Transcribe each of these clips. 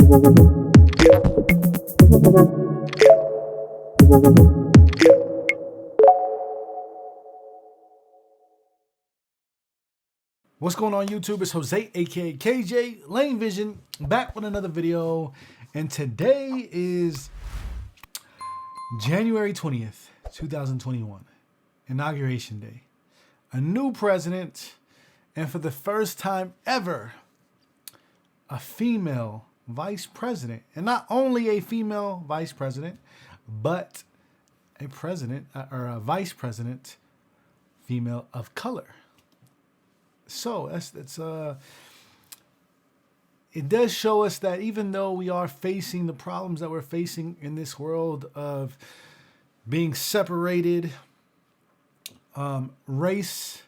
What's going on YouTube? It's Jose, aka KJ Lane Vision, back with another video. And today is January 20th, 2021, Inauguration Day. A new president, and for the first time ever, a female vice president. And not only a female vice president, but a president or a vice president, female of color. So it does show us that even though we are facing the problems that we're facing in this world of being separated, race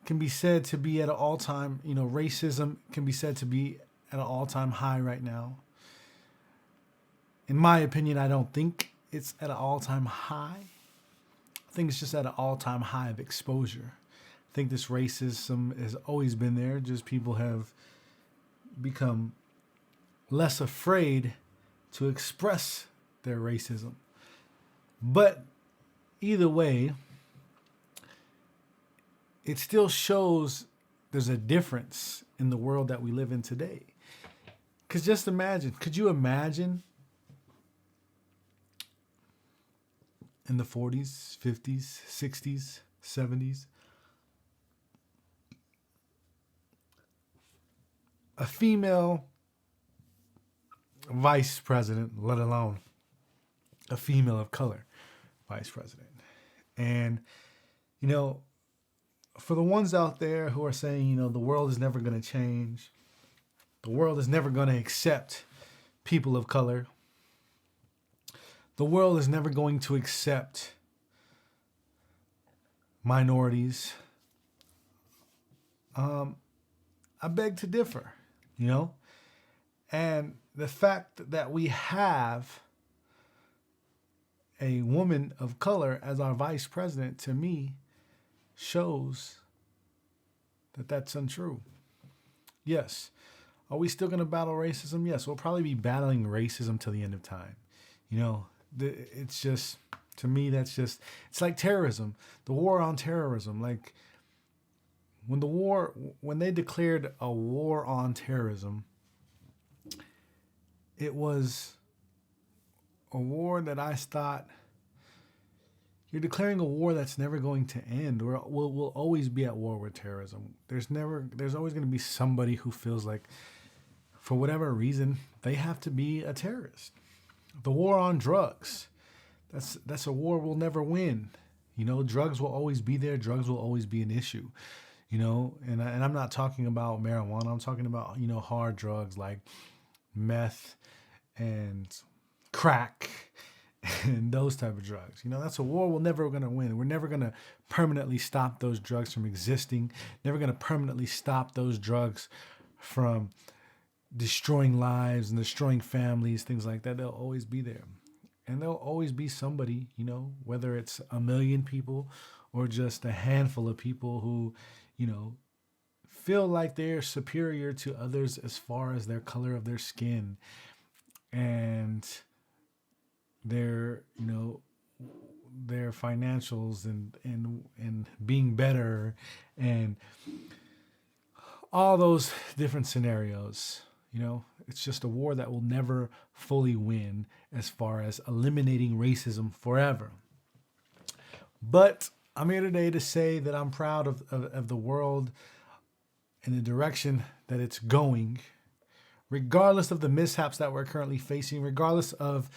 can be said to be at an all-time, racism can be said to be at an all-time high right now. In my opinion, I don't think it's at an all-time high. I think it's just at an all-time high of exposure. I think this racism has always been there, just people have become less afraid to express their racism. But either way, it still shows there's a difference in the world that we live in today. Because just imagine, could you imagine in the 40s, 50s, 60s, 70s, a female vice president, let alone a female of color vice president? And, for the ones out there who are saying, the world is never going to change, the world is never going to accept people of color, the world is never going to accept minorities, I beg to differ. And the fact that we have a woman of color as our vice president, to me, shows that that's untrue. Yes. Are we still going to battle racism? Yes. We'll probably be battling racism till the end of time. It's just, to me, it's like terrorism, the war on terrorism. Like, when they declared a war on terrorism, it was a war that I thought, you're declaring a war that's never going to end. We'll always be at war with terrorism. There's always going to be somebody who feels like, for whatever reason, they have to be a terrorist. The war on drugs, that's a war we'll never win. Drugs will always be there. Drugs will always be an issue. And I'm not talking about marijuana. I'm talking about, hard drugs like meth and crack and those type of drugs. That's a war we're never going to win. We're never going to permanently stop those drugs from existing. Never going to permanently stop those drugs from destroying lives and destroying families, things like that. They'll always be there. And there'll always be somebody, whether it's a million people or just a handful of people who, feel like they're superior to others as far as their color of their skin and their financials and being better and all those different scenarios. It's just a war that will never fully win as far as eliminating racism forever. But I'm here today to say that I'm proud of the world and the direction that it's going, regardless of the mishaps that we're currently facing, regardless of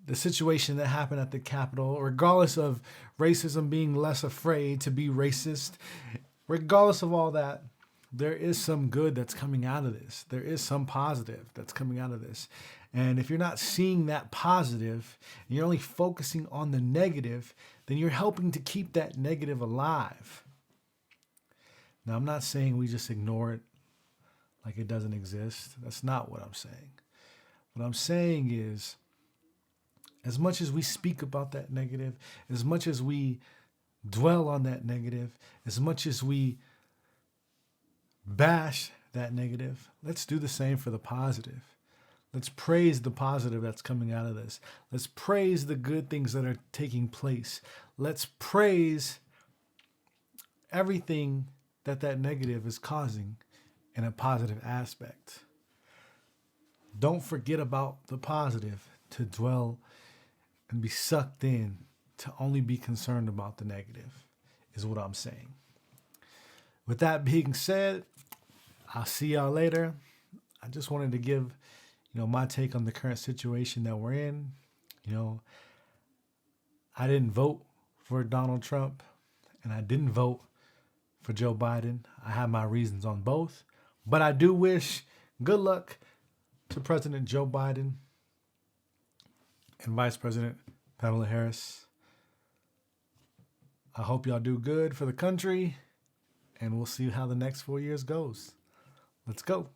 the situation that happened at the Capitol, regardless of racism being less afraid to be racist, regardless of all that, there is some good that's coming out of this. There is some positive that's coming out of this. And if you're not seeing that positive, and you're only focusing on the negative, then you're helping to keep that negative alive. Now, I'm not saying we just ignore it like it doesn't exist. That's not what I'm saying. What I'm saying is, as much as we speak about that negative, as much as we dwell on that negative, as much as we bash that negative. Let's do the same for the positive. Let's praise the positive that's coming out of this. Let's praise the good things that are taking place. Let's praise everything that negative is causing in a positive aspect. Don't forget about the positive to dwell and be sucked in to only be concerned about the negative, is what I'm saying. With that being said, I'll see y'all later. I just wanted to give, my take on the current situation that we're in. I didn't vote for Donald Trump and I didn't vote for Joe Biden. I have my reasons on both, but I do wish good luck to President Joe Biden and Vice President Kamala Harris. I hope y'all do good for the country, and we'll see how the next 4 years goes. Let's go.